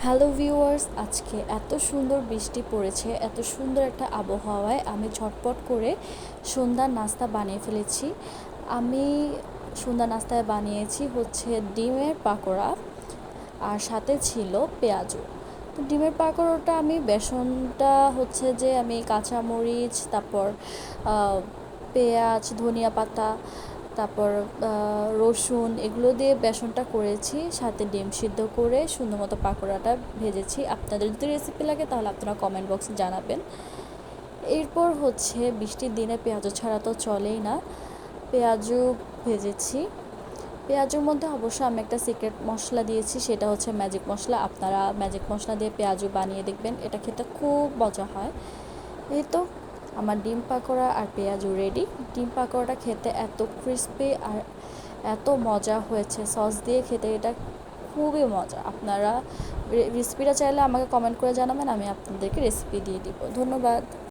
Hello viewers, আজকে এত সুন্দর বৃষ্টি পড়েছে, এত সুন্দর একটা আবহাওয়ায় আমি ঝটপট করে সন্ধ্যার নাস্তা বানিয়ে ফেলেছি। আমি সন্ধ্যার নাস্তায় বানিয়েছি হচ্ছে ডিমের পাকোড়া, আর সাথে ছিল পেঁয়াজু। তো ডিমের পাকোড়াটা আমি বেসনটা হচ্ছে যে আমি কাঁচামরিচ, তারপর পেঁয়াজ, ধনিয়া পাতা, তারপর রসুন এগুলো দিয়ে বেসনটা করেছি, সাথে ডিম সিদ্ধ করে সুন্দর মতো পাকোড়াটা ভেজেছি। আপনাদের যদি রেসিপি লাগে তাহলে আপনারা কমেন্ট বক্সে জানাবেন। এরপর হচ্ছে বৃষ্টির দিনে পেঁয়াজু ছাড়া তো চলেই না, পেঁয়াজু ভেজেছি। পেঁয়াজুর মধ্যে অবশ্য আমি একটা সিক্রেট মশলা দিয়েছি, সেটা হচ্ছে ম্যাজিক মশলা। আপনারা ম্যাজিক মশলা দিয়ে পেঁয়াজু বানিয়ে দেখবেন, এটা খেতে খুব মজা হয়। এই তো আমার ডিম পাকোড়া আর পেঁয়াজু রেডি। ডিম পাকোড়াটা খেতে এত ক্রিস্পি আর এত মজা হয়েছে, সস দিয়ে খেতে এটা খুবই মজা। আপনারা রেসিপিটা চাইলে আমাকে কমেন্ট করে জানাবেন, আমি আপনাদেরকে রেসিপি দিয়ে দিব। ধন্যবাদ।